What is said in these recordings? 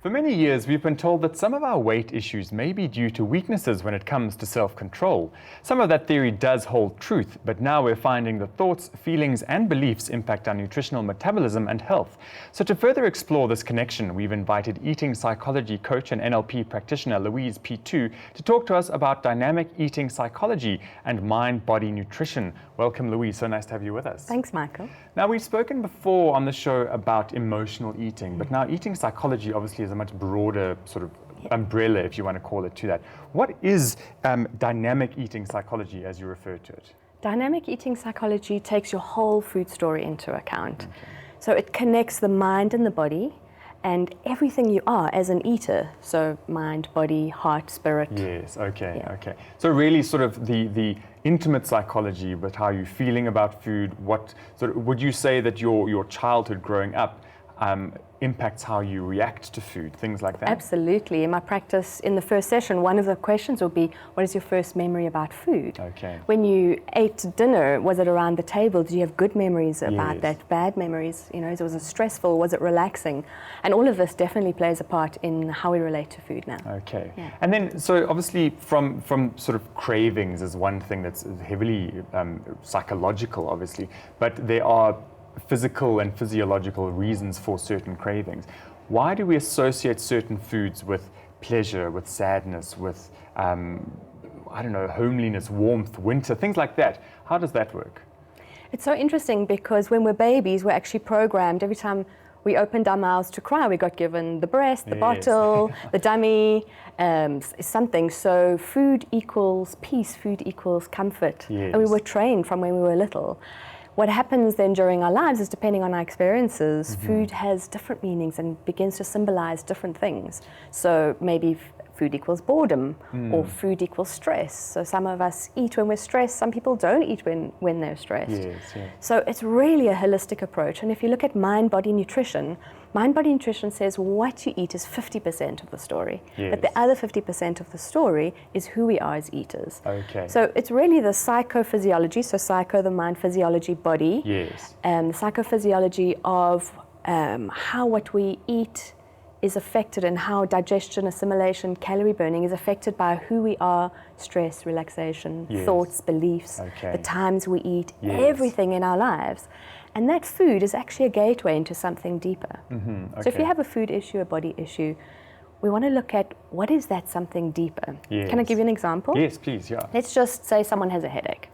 For many years, we've been told that some of our weight issues may be due to weaknesses when it comes to self-control. Some of that theory does hold truth, but now we're finding that thoughts, feelings, and beliefs impact our nutritional metabolism and health. So to further explore this connection, we've invited eating psychology coach and NLP practitioner Louise Pitot to talk to us about dynamic eating psychology and mind-body nutrition. Welcome, Louise. So nice to have you with us. Thanks, Michael. Now, we've spoken before on the show about emotional eating, but now eating psychology obviously is a much broader sort of umbrella, if you want to call it, to that. What is dynamic eating psychology, as you refer to it? Dynamic eating psychology takes your whole food story into account. Okay. So it connects the mind and the body and everything you are as an eater. So mind, body, heart, spirit. Yes, okay, okay. So really sort of the intimate psychology with how you're feeling about food. What sort of, would you say that your childhood growing up impacts how you react to food, things like that? Absolutely. In my practice, in the first session, one of the questions will be, what is your first memory about food? Okay. When you ate dinner, was it around the table? Did you have good memories about that, bad memories? You know, was it stressful? Was it relaxing? And all of this definitely plays a part in how we relate to food now. Okay. Yeah. And then, so obviously from sort of cravings is one thing that's heavily psychological, obviously, but there are physical and physiological reasons for certain cravings. Why do we associate certain foods with pleasure, with sadness, with, I don't know, homeliness, warmth, winter, things like that? How does that work? It's so interesting because when we're babies, we're actually programmed. Every time we opened our mouths to cry, we got given the breast, the bottle, the dummy, something. So food equals peace, food equals comfort. Yes. And we were trained from when we were little. What happens then during our lives is, depending on our experiences, food has different meanings and begins to symbolize different things. So maybe food equals boredom, or food equals stress. So some of us eat when we're stressed, some people don't eat when they're stressed. Yes, yes. So it's really a holistic approach. And if you look at mind-body nutrition says what you eat is 50% of the story. Yes. But the other 50% of the story is who we are as eaters. Okay. So it's really the psychophysiology, so psycho, the mind, physiology, body. Yes. The psychophysiology of how what we eat is affected, and how digestion, assimilation, calorie burning is affected by who we are, stress, relaxation, thoughts, beliefs, the times we eat, everything in our lives. And that food is actually a gateway into something deeper. Okay. So if you have a food issue, a body issue, we want to look at what is that something deeper. Yes. Can I give you an example? Yes, please, yeah. Let's just say someone has a headache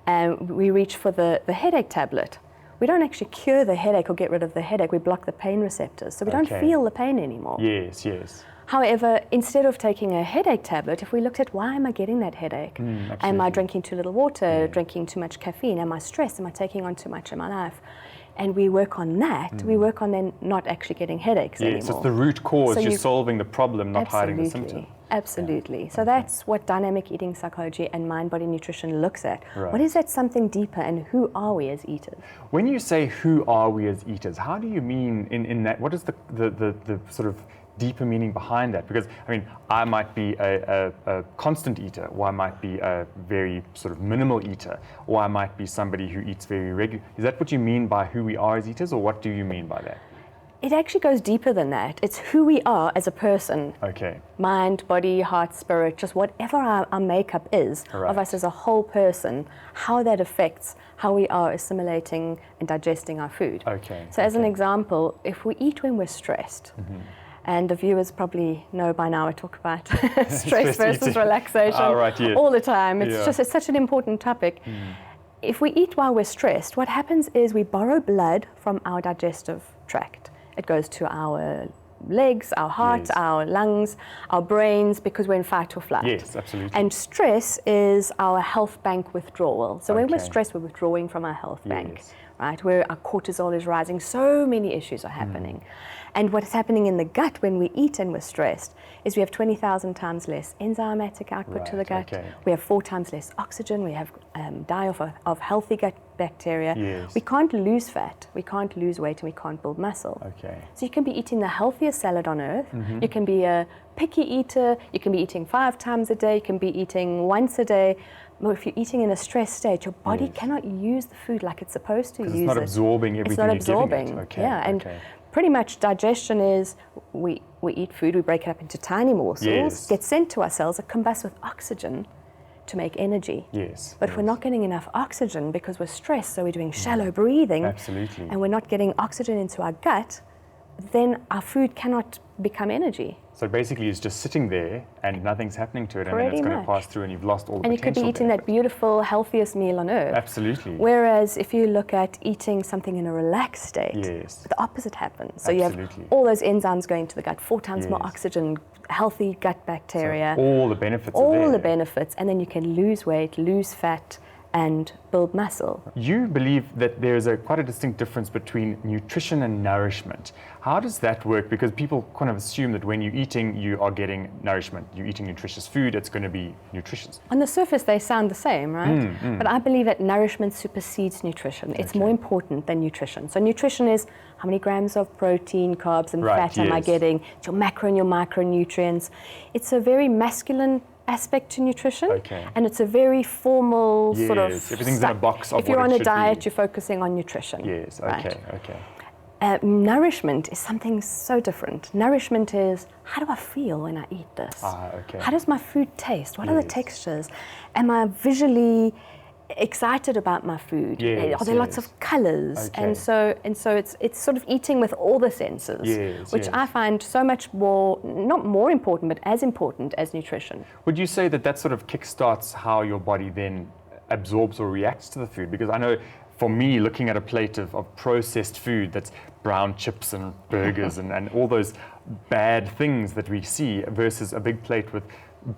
and we reach for the headache tablet. We don't actually cure the headache or get rid of the headache, we block the pain receptors, so we don't feel the pain anymore. Yes, yes. However, instead of taking a headache tablet, if we looked at why am I getting that headache? Am I drinking too little water, drinking too much caffeine? Am I stressed? Am I taking on too much in my life? And we work on that, we work on then not actually getting headaches anymore. Yes, it's the root cause, So you're solving the problem, not hiding the symptom. Absolutely. Yeah. So that's what dynamic eating psychology and mind-body nutrition looks at. Right. What is that something deeper, and who are we as eaters? When you say who are we as eaters, how do you mean in that? What is the sort of deeper meaning behind that? Because, I mean, I might be a constant eater, or I might be a very sort of minimal eater, or I might be somebody who eats very regularly. Is that what you mean by who we are as eaters, or what do you mean by that? It actually goes deeper than that. It's who we are as a person. Okay. Mind, body, heart, spirit, just whatever our makeup is of us as a whole person, how that affects how we are assimilating and digesting our food. Okay. So as an example, if we eat when we're stressed, and the viewers probably know by now I talk about stress versus relaxation all the time. It's such an important topic. If we eat while we're stressed, what happens is we borrow blood from our digestive tract. It goes to our legs, our heart, our lungs, our brains, because we're in fight or flight. Yes, absolutely. And stress is our health bank withdrawal. So when we're stressed, we're withdrawing from our health bank, right? Where our cortisol is rising, so many issues are happening. And what is happening in the gut when we eat and we're stressed is we have 20,000 times less enzymatic output to the gut. We have 4 times less oxygen. We have die of healthy gut bacteria. We can't lose fat, we can't lose weight, and we can't build muscle. So you can be eating the healthiest salad on earth. You can be a picky eater. You can be eating 5 times a day. You can be eating once a day. But if you're eating in a stressed state, your body cannot use the food like it's supposed to use it. It's not absorbing everything you're giving it. And pretty much digestion is we we eat food, we break it up into tiny morsels, gets sent to our cells, it combusts with oxygen to make energy. Yes. But if we're not getting enough oxygen because we're stressed, so we're doing shallow breathing, absolutely, and we're not getting oxygen into our gut, then our food cannot become energy. So basically it's just sitting there and nothing's happening to it, and then it's going to pass through and you've lost all the potential. And you could be eating that beautiful, healthiest meal on earth. Absolutely. Whereas if you look at eating something in a relaxed state, the opposite happens. So you have all those enzymes going to the gut, 4 times more oxygen, healthy gut bacteria. So all the benefits are there. All the benefits, and then you can lose weight, lose fat, and build muscle. You believe that there's quite a distinct difference between nutrition and nourishment. How does that work? Because people kind of assume that when you're eating, you are getting nourishment. You're eating nutritious food, it's going to be nutritious. On the surface, they sound the same, right? But I believe that nourishment supersedes nutrition. It's more important than nutrition. So nutrition is how many grams of protein, carbs, and fat am I getting? It's your macro and your micronutrients. It's a very masculine aspect to nutrition, and it's a very formal sort of everything's in a box of if you're on a diet, you're focusing on nutrition. Nourishment is something so different. Nourishment is, how do I feel when I eat this? How does my food taste? What are the textures? Am I visually excited about my food? Are there lots of colors? And so it's sort of eating with all the senses, which I find so much more, not more important, but as important as nutrition. Would you say that that sort of kickstarts how your body then absorbs or reacts to the food? Because I know for me, looking at a plate of processed food that's brown chips and burgers and all those bad things that we see versus a big plate with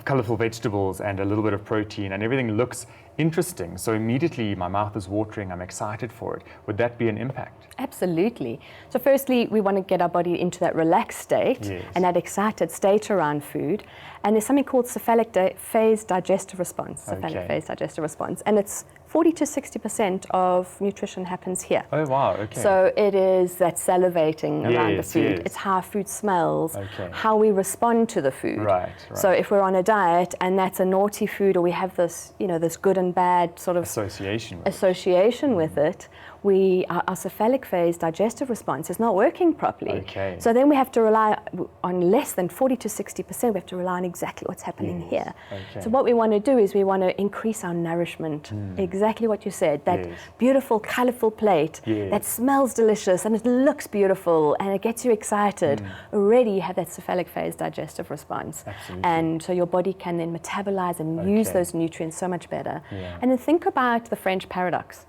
colorful vegetables and a little bit of protein, and everything looks interesting. So immediately my mouth is watering, I'm excited for it. Would that be an impact? Absolutely. So firstly, we want to get our body into that relaxed state and that excited state around food. And there's something called cephalic phase digestive response. Phase digestive response. And it's 40 to 60% of nutrition happens here. Oh, wow, okay. So it is that salivating around the food. It's how food smells, how we respond to the food. Right. So if we're on a diet and that's a naughty food, or we have this, this good and bad sort of association with it, our cephalic phase digestive response is not working properly. So then we have to rely on less than 40 to 60%. We have to rely on exactly what's happening here. So what we want to do is we want to increase our nourishment. Exactly what you said, that beautiful, colorful plate that smells delicious and it looks beautiful and it gets you excited. Already you have that cephalic phase digestive response. And so your body can then metabolize and use those nutrients so much better. And then think about the French paradox,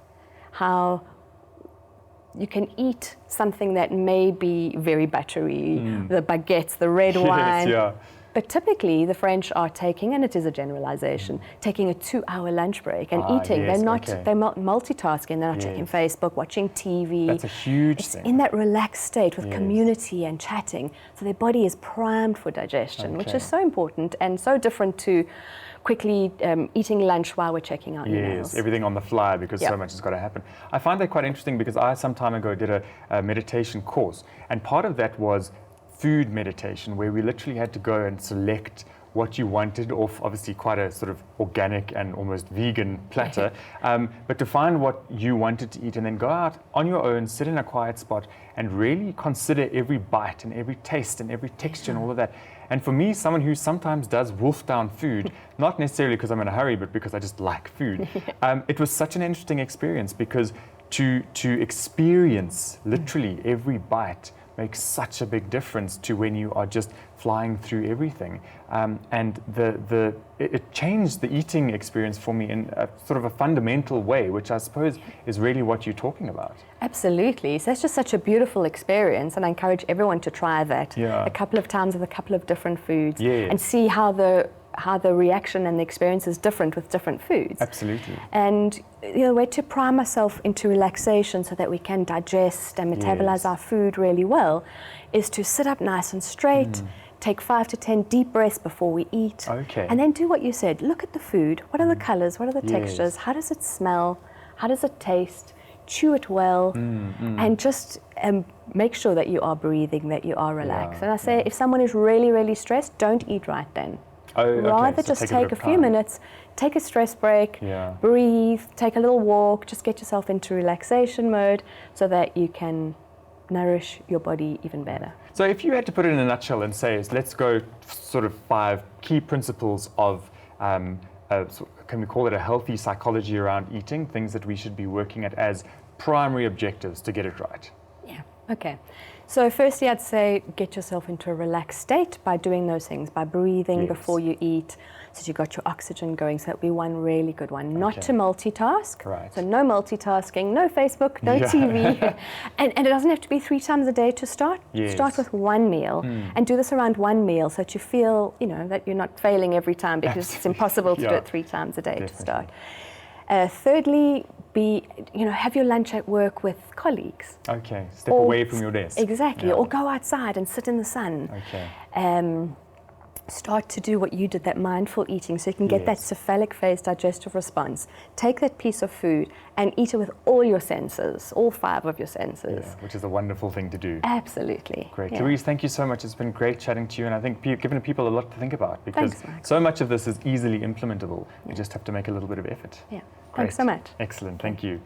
how you can eat something that may be very buttery, the baguettes, the red wine, but typically the French are taking, and it is a generalization, taking a 2-hour lunch break and eating. They're not multitasking, they're not checking Facebook, watching TV. That's a huge thing. In that relaxed state with community and chatting. So their body is primed for digestion, which is so important and so different to quickly eating lunch while we're checking our emails. Everything on the fly, because so much has got to happen. I find that quite interesting because I some time ago did a meditation course, and part of that was food meditation, where we literally had to go and select what you wanted off obviously quite a sort of organic and almost vegan platter, but to find what you wanted to eat and then go out on your own, sit in a quiet spot and really consider every bite and every taste and every texture and all of that. And for me, someone who sometimes does wolf down food, not necessarily because I'm in a hurry, but because I just like food, it was such an interesting experience, because to experience literally every bite makes such a big difference to when you are just flying through everything. And it changed the eating experience for me in a sort of a fundamental way, which I suppose is really what you're talking about. Absolutely. So it's just such a beautiful experience, and I encourage everyone to try that a couple of times with a couple of different foods and see how the reaction and the experience is different with different foods. Absolutely. And the way to prime ourselves into relaxation so that we can digest and metabolize our food really well is to sit up nice and straight, take 5 to 10 deep breaths before we eat, and then do what you said. Look at the food. What are the colors? What are the textures? How does it smell? How does it taste? Chew it well, and just make sure that you are breathing, that you are relaxed. And I say, if someone is really, really stressed, don't eat right then. Rather just take a few minutes, take a stress break, breathe, take a little walk, just get yourself into relaxation mode so that you can nourish your body even better. So if you had to put it in a nutshell and say, let's go sort of 5 key principles of, can we call it a healthy psychology around eating, things that we should be working at as primary objectives to get it right? Yeah, okay. So firstly, I'd say get yourself into a relaxed state by doing those things, by breathing before you eat, so you got your oxygen going. So that'd be one really good one. Not to multitask. Right. So no multitasking, no Facebook, no TV. And it doesn't have to be 3 times a day to start. Start with 1 meal and do this around 1 meal so that you feel, that you're not failing every time, because it's impossible to do it 3 times a day to start. Thirdly, have your lunch at work with colleagues. Okay, step away from your desk. Exactly, or go outside and sit in the sun. Okay. Start to do what you did, that mindful eating, so you can get that cephalic phase digestive response. Take that piece of food and eat it with all your senses, all 5 of your senses. Yeah, which is a wonderful thing to do. Absolutely. Great. Louise, thank you so much. It's been great chatting to you, and I think given people a lot to think about, because so much of this is easily implementable. You just have to make a little bit of effort. Yeah. Thanks so much. Excellent. Thank you.